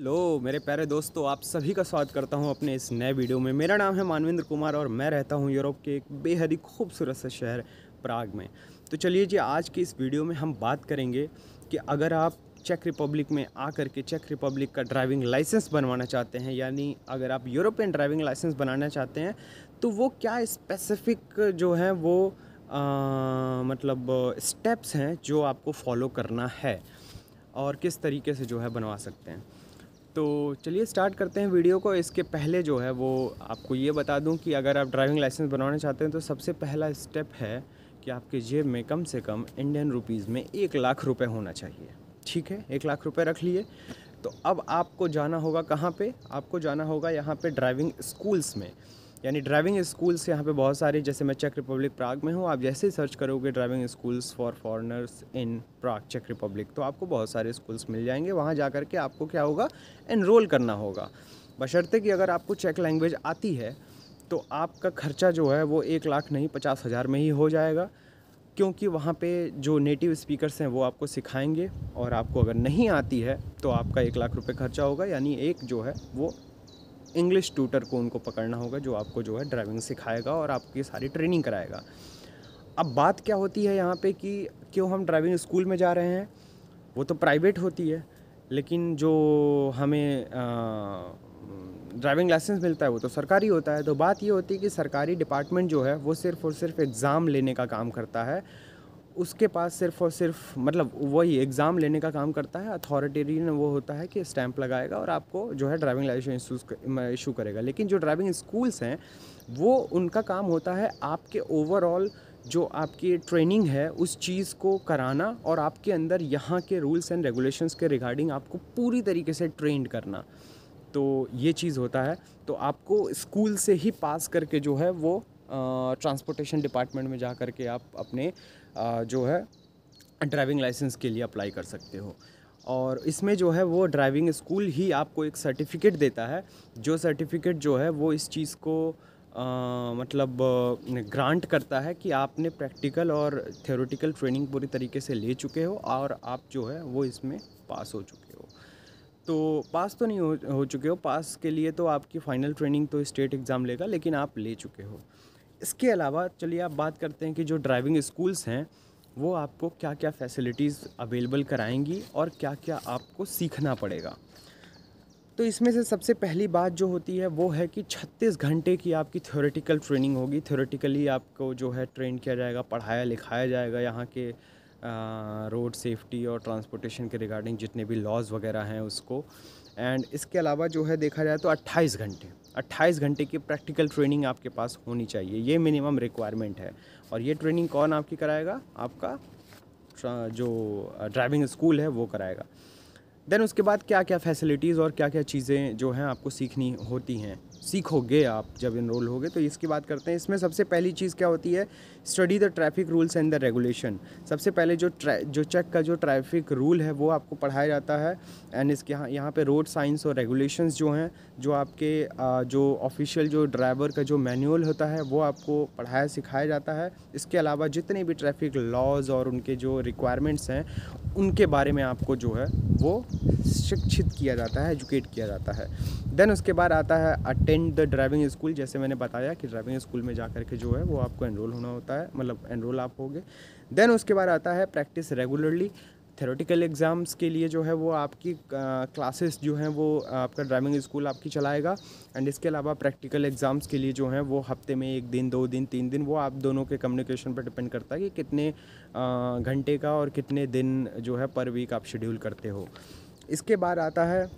Hello मेरे प्यारे दोस्तों, आप सभी का स्वागत करता हूं अपने इस नए वीडियो में। मेरा नाम है मानवेंद्र कुमार और मैं रहता हूं यूरोप के एक बेहद ही खूबसूरत से शहर प्राग में। तो चलिए जी, आज की इस वीडियो में हम बात करेंगे कि अगर आप चेक रिपब्लिक में आकर के चेक रिपब्लिक का ड्राइविंग लाइसेंस बनवाना चाहते हैं, यानी अगर आप यूरोपियन ड्राइविंग लाइसेंस बनाना चाहते हैं, तो वो क्या स्पेसिफिक जो है वो मतलब स्टेप्स हैं जो आपको फॉलो करना है और किस तरीके से जो है बनवा सकते हैं। तो चलिए स्टार्ट करते हैं वीडियो को। इसके पहले जो है वो आपको ये बता दूं कि अगर आप ड्राइविंग लाइसेंस बनवाना चाहते हैं तो सबसे पहला स्टेप है कि आपके जेब में कम से कम इंडियन रुपीज़ में 1 लाख रुपए होना चाहिए। ठीक है, 1 लाख रुपए रख लिए। तो अब आपको जाना होगा कहाँ पे? आपको जाना होगा यहाँ पे ड्राइविंग स्कूल्स में। यानी ड्राइविंग स्कूल्स यहाँ पे बहुत सारे, जैसे मैं चेक रिपब्लिक प्राग में हूँ, आप जैसे ही सर्च करोगे driving schools for foreigners in Prague चेक रिपब्लिक, तो आपको बहुत सारे स्कूल्स मिल जाएंगे। वहाँ जा कर के आपको क्या होगा, एनरोल करना होगा। बशर्ते कि अगर आपको चेक लैंग्वेज आती है तो आपका खर्चा जो है वो 1 लाख नहीं 50,000 में ही हो जाएगा, क्योंकि वहाँ पे जो नेटिव स्पीकर्स हैं वो आपको सिखाएंगे। और आपको अगर नहीं आती है तो आपका 1 लाख रुपए खर्चा होगा, यानी एक जो है वो इंग्लिश ट्यूटर को उनको पकड़ना होगा जो आपको जो है ड्राइविंग सिखाएगा और आपकी सारी ट्रेनिंग कराएगा। अब बात क्या होती है यहाँ पे कि क्यों हम ड्राइविंग स्कूल में जा रहे हैं? वो तो प्राइवेट होती है, लेकिन जो हमें ड्राइविंग लाइसेंस मिलता है वो तो सरकारी होता है। तो बात ये होती है कि सरकारी डिपार्टमेंट जो है वो सिर्फ़ और सिर्फ एग्ज़ाम लेने का काम करता है। उसके पास सिर्फ़ और सिर्फ मतलब वही एग्ज़ाम लेने का काम करता है। अथॉरिटेरियन वो होता है कि स्टैंप लगाएगा और आपको जो है ड्राइविंग लाइसेंस इशू करेगा। लेकिन जो ड्राइविंग स्कूल्स हैं वो उनका काम होता है आपके ओवरऑल जो आपकी ट्रेनिंग है उस चीज़ को कराना और आपके अंदर यहाँ के रूल्स एंड रेगुलेशंस के रिगार्डिंग आपको पूरी तरीके से ट्रेंड करना। तो ये चीज़ होता है। तो आपको स्कूल से ही पास करके जो है वो ट्रांसपोर्टेशन डिपार्टमेंट में जा कर के आप अपने जो है ड्राइविंग लाइसेंस के लिए अप्लाई कर सकते हो। और इसमें जो है वो ड्राइविंग स्कूल ही आपको एक सर्टिफिकेट देता है, जो सर्टिफिकेट जो है वो इस चीज़ को मतलब ग्रांट करता है कि आपने प्रैक्टिकल और थ्योरेटिकल ट्रेनिंग पूरी तरीके से ले चुके हो और आप जो है वो इसमें पास हो चुके हो। तो पास तो नहीं हो चुके हो, पास के लिए तो आपकी फ़ाइनल ट्रेनिंग तो स्टेट एग्ज़ाम लेगा, लेकिन आप ले चुके हो। इसके अलावा चलिए आप बात करते हैं कि जो ड्राइविंग स्कूल्स हैं वो आपको क्या क्या फैसिलिटीज़ अवेलेबल कराएंगी और क्या क्या आपको सीखना पड़ेगा। तो इसमें से सबसे पहली बात जो होती है वो है कि 36 घंटे की आपकी थ्योरेटिकल ट्रेनिंग होगी। थ्योरेटिकली आपको जो है ट्रेन किया जाएगा, पढ़ाया लिखाया जाएगा यहाँ के रोड सेफ्टी और ट्रांसपोर्टेशन के रिगार्डिंग जितने भी लॉज वगैरह हैं उसको। एंड इसके अलावा जो है देखा जाए तो 28 घंटे की प्रैक्टिकल ट्रेनिंग आपके पास होनी चाहिए। ये मिनिमम रिक्वायरमेंट है। और ये ट्रेनिंग कौन आपकी कराएगा? आपका जो ड्राइविंग स्कूल है वो कराएगा। देन उसके बाद क्या क्या फैसिलिटीज़ और क्या क्या चीज़ें जो हैं आपको सीखनी होती हैं, सीखोगे आप जब इनरोल होगे, तो इसकी बात करते हैं। इसमें सबसे पहली चीज़ क्या होती है? Study the traffic rules and the regulation. सबसे पहले जो चेक का जो ट्रैफिक रूल है वो आपको पढ़ाया जाता है। एंड इसके यहाँ पे रोड साइंस और रेगुलेशंस जो हैं, जो आपके जो ऑफिशियल जो ड्राइवर का जो मैनुअल होता है वो आपको पढ़ाया सिखाया जाता है। इसके अलावा जितने भी ट्रैफिक लॉज और उनके जो रिक्वायरमेंट्स हैं उनके बारे में आपको जो है वो शिक्षित किया जाता है, एजुकेट किया जाता है। देन उसके बाद आता है अटेंड द ड्राइविंग स्कूल। जैसे मैंने बताया कि ड्राइविंग स्कूल में जा कर के जो है वो आपको एनरोल होना होता है, मतलब एनरोल आप होगे। देन उसके बाद आता है प्रैक्टिस रेगुलरली। थ्योरेटिकल एग्ज़ाम्स के लिए जो है वो आपकी क्लासेस जो हैं वो आपका ड्राइविंग स्कूल आपकी चलाएगा। एंड इसके अलावा प्रैक्टिकल एग्ज़ाम्स के लिए जो हैं वो हफ्ते में 1 दिन 2 दिन 3 दिन, वो आप दोनों के कम्युनिकेशन पर डिपेंड करता है कि कितने घंटे का और कितने दिन जो है पर वीक आप शेड्यूल करते हो। इसके बाद आता है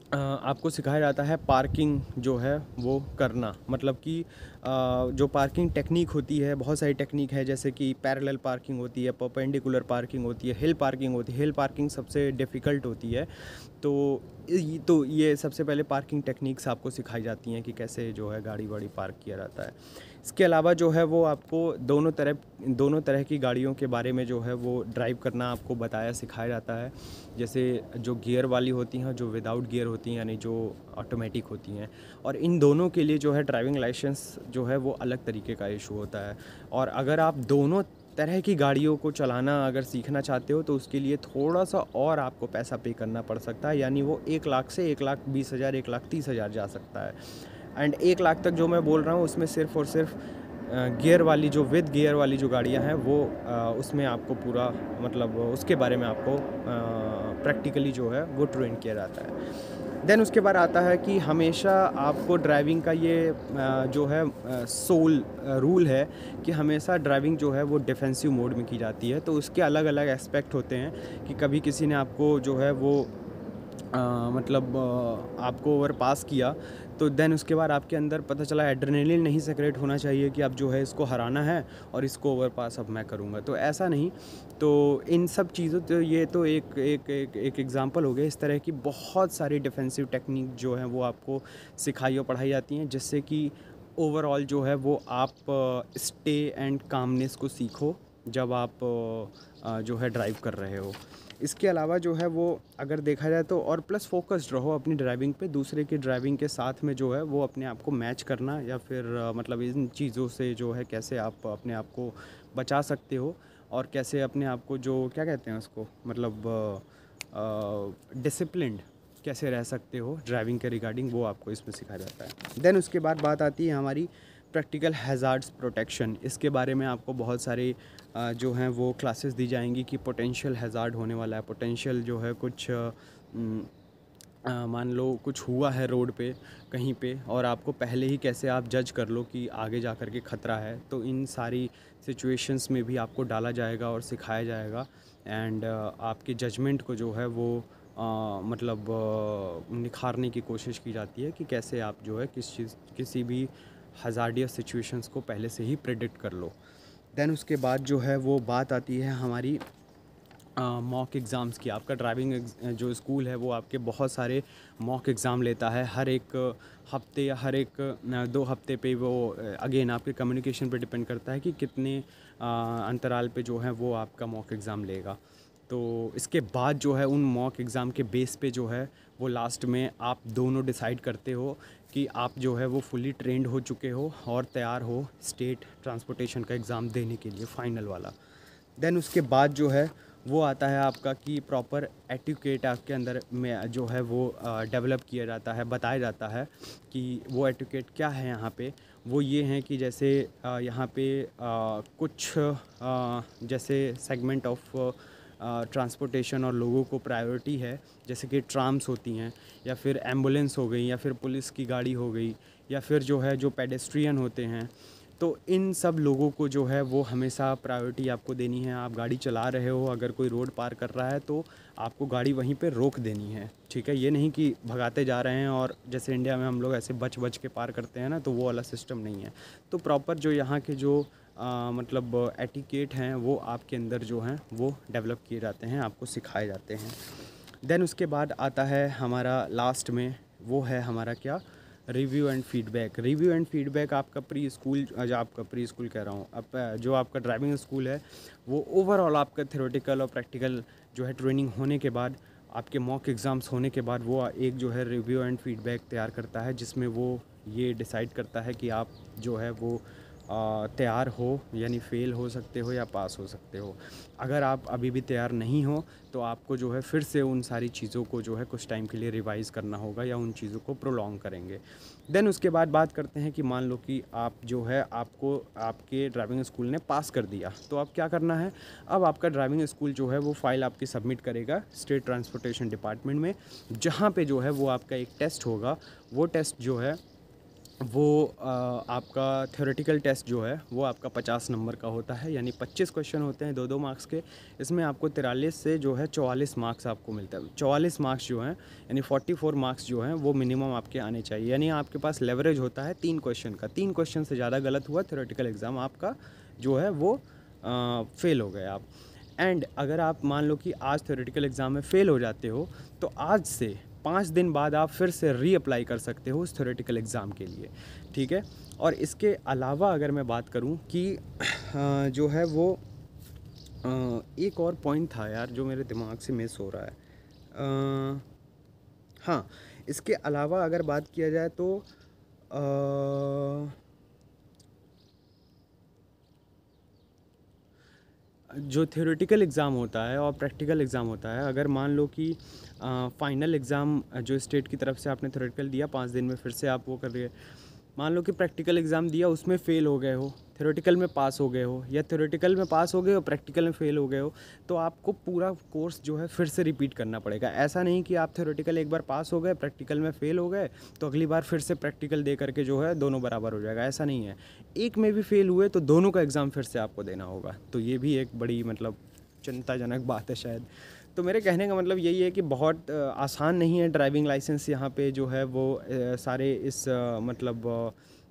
आपको सिखाया जाता है पार्किंग जो है वो करना। मतलब कि जो पार्किंग टेक्निक होती है, बहुत सारी टेक्निक है, जैसे कि पैरेलल पार्किंग होती है, परपेंडिकुलर पार्किंग होती है, हिल पार्किंग होती है। हिल पार्किंग सबसे डिफ़िकल्ट होती है। तो ये सबसे पहले पार्किंग टेक्निक्स आपको सिखाई जाती हैं कि कैसे जो है गाड़ी वाड़ी पार्क किया जाता है। इसके अलावा जो है वो आपको दोनों तरह की गाड़ियों के बारे में जो है वो ड्राइव करना आपको बताया सिखाया जाता है। जैसे जो गियर वाली होती हैं, जो विदाउट गियर होती हैं, यानी जो ऑटोमेटिक होती हैं। और इन दोनों के लिए जो है ड्राइविंग लाइसेंस जो है वो अलग तरीके का इशू होता है। और अगर आप दोनों तरह की गाड़ियों को चलाना अगर सीखना चाहते हो तो उसके लिए थोड़ा सा और आपको पैसा पे करना पड़ सकता है, यानी वो 1 लाख से 1,20,000 1,30,000 जा सकता है। एंड 1 लाख तक जो मैं बोल रहा हूँ उसमें सिर्फ़ और सिर्फ गियर वाली जो विद गियर वाली जो गाड़ियाँ हैं वो उसमें आपको पूरा मतलब उसके बारे में आपको प्रैक्टिकली जो है वो ट्रेन किया जाता है। देन उसके बाद आता है कि हमेशा आपको ड्राइविंग का ये जो है सोल रूल है कि हमेशा ड्राइविंग जो है वो डिफेंसिव मोड में की जाती है। तो उसके अलग अलग एस्पेक्ट होते हैं कि कभी किसी ने आपको जो है वो मतलब आपको ओवरपास किया तो देन उसके बाद आपके अंदर पता चला एड्रेनलिन नहीं सेक्रेट होना चाहिए कि अब जो है इसको हराना है और इसको ओवरपास अब मैं करूँगा, तो ऐसा नहीं। तो इन सब चीज़ों तो ये तो एक एग्जांपल हो गया। इस तरह की बहुत सारी डिफेंसिव टेक्निक जो है वो आपको सिखाई और पढ़ाई जाती हैं, जिससे कि ओवरऑल जो है वो आप स्टे एंड कामनेस को सीखो जब आप जो है ड्राइव कर रहे हो। इसके अलावा जो है वो अगर देखा जाए तो और प्लस फोकस्ड रहो अपनी ड्राइविंग पे, दूसरे की ड्राइविंग के साथ में जो है वो अपने आप को मैच करना या फिर मतलब इन चीज़ों से जो है कैसे आप अपने आप को बचा सकते हो और कैसे अपने आप को जो क्या कहते हैं उसको मतलब डिसिप्लिन्ड कैसे रह सकते हो ड्राइविंग के रिगार्डिंग, वो आपको इसमें सिखाया जाता है। देन उसके बाद बात आती है हमारी प्रैक्टिकल हैज़ार्ड्स प्रोटेक्शन। इसके बारे में आपको बहुत सारे जो हैं वो क्लासेस दी जाएंगी कि पोटेंशियल हैज़ार्ड होने वाला है। पोटेंशियल जो है कुछ मान लो कुछ हुआ है रोड पे कहीं पे और आपको पहले ही कैसे आप जज कर लो कि आगे जा कर के ख़तरा है, तो इन सारी सिचुएशंस में भी आपको डाला जाएगा और सिखाया जाएगा। एंड आपके जजमेंट को जो है वो मतलब निखारने की कोशिश की जाती है कि कैसे आप जो है किसी भी हज़ार्डियस सिचुएशंस को पहले से ही प्रेडिक्ट कर लो। देन उसके बाद जो है वो बात आती है हमारी मॉक एग्ज़ाम्स की। आपका ड्राइविंग जो स्कूल है वो आपके बहुत सारे मॉक एग्ज़ाम लेता है हर एक हफ्ते या हर एक 2 हफ्ते पे। वो अगेन आपके कम्युनिकेशन पे डिपेंड करता है कि कितने अंतराल पे जो है वो आपका मॉक एग्ज़ाम लेगा। तो इसके बाद जो है उन मॉक एग्ज़ाम के बेस पे जो है वो लास्ट में आप दोनों डिसाइड करते हो कि आप जो है वो फुली ट्रेंड हो चुके हो और तैयार हो स्टेट ट्रांसपोर्टेशन का एग्ज़ाम देने के लिए फ़ाइनल वाला। देन उसके बाद जो है वो आता है आपका कि प्रॉपर एटिकेट आपके अंदर में जो है वो डेवलप किया जाता है, बताया जाता है कि वो एटिकेट क्या है यहाँ पे। वो ये हैं कि जैसे यहाँ पे कुछ जैसे सेगमेंट ऑफ ट्रांसपोर्टेशन और लोगों को प्रायोरिटी है, जैसे कि ट्राम्स होती हैं या फिर एम्बुलेंस हो गई या फिर पुलिस की गाड़ी हो गई या फिर जो है जो पेडेस्ट्रियन होते हैं। तो इन सब लोगों को जो है वो हमेशा प्रायोरिटी आपको देनी है। आप गाड़ी चला रहे हो, अगर कोई रोड पार कर रहा है तो आपको गाड़ी वहीं पे रोक देनी है, ठीक है। ये नहीं कि भगाते जा रहे हैं और जैसे इंडिया में हम लोग ऐसे बच बच के पार करते हैं ना, तो वो वाला सिस्टम नहीं है। तो प्रॉपर जो यहाँ के जो मतलब एटिकेट हैं वो आपके अंदर जो हैं वो डेवलप किए जाते हैं, आपको सिखाए जाते हैं। देन उसके बाद आता है हमारा लास्ट में वो है हमारा क्या, review and feedback. Review and feedback आपका प्री स्कूल जो आपका प्री स्कूल कह रहा हूँ अब जो आपका ड्राइविंग स्कूल है वो ओवरऑल आपका थ्योरेटिकल और प्रैक्टिकल जो है ट्रेनिंग होने के बाद, आपके मॉक एग्ज़ाम्स होने के बाद वो एक जो है रिव्यू एंड फीडबैक तैयार करता है, जिसमें वो ये डिसाइड करता है कि आप जो है वो तैयार हो, यानी फ़ेल हो सकते हो या पास हो सकते हो। अगर आप अभी भी तैयार नहीं हो तो आपको जो है फिर से उन सारी चीज़ों को जो है कुछ टाइम के लिए रिवाइज़ करना होगा या उन चीज़ों को प्रोलॉन्ग करेंगे। देन उसके बाद बात करते हैं कि मान लो कि आप जो है आपको आपके ड्राइविंग स्कूल ने पास कर दिया, तो अब क्या करना है। अब आपका ड्राइविंग स्कूल जो है वो फ़ाइल आपकी सबमिट करेगा स्टेट ट्रांसपोर्टेशन डिपार्टमेंट में, जहाँ पे जो है वो आपका एक टेस्ट होगा। वो टेस्ट जो है वो आपका थ्योरेटिकल टेस्ट जो है वो आपका 50 नंबर का होता है, यानी 25 क्वेश्चन होते हैं 2-2 मार्क्स के। इसमें आपको 43 से जो है 44 मार्क्स आपको मिलता है। 44 मार्क्स जो हैं यानी 44 मार्क्स जो हैं वो मिनिमम आपके आने चाहिए, यानी आपके पास लेवरेज होता है 3 क्वेश्चन का। 3 क्वेश्चन से ज़्यादा गलत हुआ थ्योरेटिकल एग्ज़ाम आपका जो है वो फ़ेल हो गए आप। एंड अगर आप मान लो कि आज थ्योरेटिकल एग्ज़ाम में फ़ेल हो जाते हो तो आज से 5 दिन बाद आप फिर से रीअप्लाई कर सकते हो उस थ्योरेटिकल एग्ज़ाम के लिए, ठीक है। और इसके अलावा अगर मैं बात करूं कि जो है वो एक और पॉइंट था यार जो मेरे दिमाग से मिस हो रहा है। हाँ, इसके अलावा अगर बात किया जाए तो जो थ्योरेटिकल एग्ज़ाम होता है और प्रैक्टिकल एग्ज़ाम होता है, अगर मान लो कि फाइनल एग्ज़ाम जो स्टेट की तरफ से आपने थ्योरेटिकल दिया 5 दिन में, फिर से आप वो कर रही है, मान लो कि प्रैक्टिकल एग्ज़ाम दिया, उसमें फ़ेल हो गए हो, थ्योरेटिकल में पास हो गए हो, या थ्योरेटिकल में पास हो गए हो, प्रैक्टिकल में फ़ेल हो गए हो, तो आपको पूरा कोर्स जो है फिर से रिपीट करना पड़ेगा। ऐसा नहीं कि आप थ्योरेटिकल एक बार पास हो गए, प्रैक्टिकल में फ़ेल हो गए, तो अगली बार फिर से प्रैक्टिकल दे करके जो है दोनों बराबर हो जाएगा, ऐसा नहीं है। एक में भी फ़ेल हुए तो दोनों का एग्ज़ाम फिर से आपको देना होगा। तो ये भी एक बड़ी मतलब चिंताजनक बात है शायद। तो मेरे कहने का मतलब यही है कि बहुत आसान नहीं है ड्राइविंग लाइसेंस यहाँ पे जो है वो सारे इस मतलब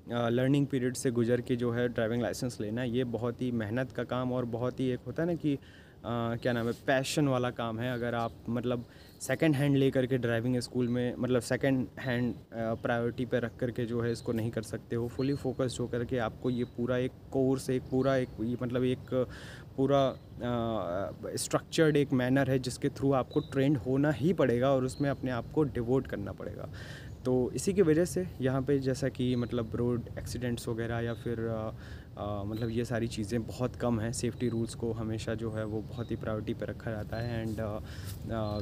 लर्निंग पीरियड से गुजर के जो है ड्राइविंग लाइसेंस लेना, ये बहुत ही मेहनत का काम और बहुत ही एक होता है ना कि क्या नाम है, पैशन वाला काम है। अगर आप मतलब सेकंड हैंड ले करके ड्राइविंग स्कूल में मतलब सेकंड हैंड प्रायोरिटी पे रख करके जो है इसको नहीं कर सकते हो, फुली फोकस्ड हो करके आपको ये पूरा एक कोर्स, एक पूरा एक ये मतलब एक पूरा स्ट्रक्चर्ड एक मैनर है जिसके थ्रू आपको ट्रेंड होना ही पड़ेगा और उसमें अपने आप को डिवोट करना पड़ेगा। तो इसी की वजह से यहाँ पे जैसा कि मतलब रोड एक्सीडेंट्स वगैरह या फिर मतलब ये सारी चीज़ें बहुत कम हैं। सेफ्टी रूल्स को हमेशा जो है वो बहुत ही प्रायोरिटी पे रखा जाता है एंड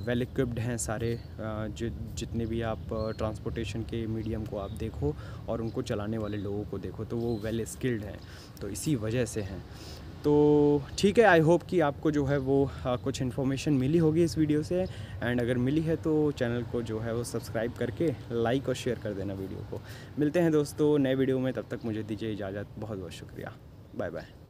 वेल इक्विप्ड हैं सारे जितने भी आप ट्रांसपोर्टेशन के मीडियम को आप देखो और उनको चलाने वाले लोगों को देखो तो वो वेल स्किल्ड हैं, तो इसी वजह से हैं। तो ठीक है, आई होप कि आपको जो है वो कुछ इन्फॉर्मेशन मिली होगी इस वीडियो से, एंड अगर मिली है तो चैनल को जो है वो सब्सक्राइब करके लाइक और शेयर कर देना वीडियो को। मिलते हैं दोस्तों नए वीडियो में, तब तक मुझे दीजिए इजाज़त। बहुत बहुत शुक्रिया, बाय बाय।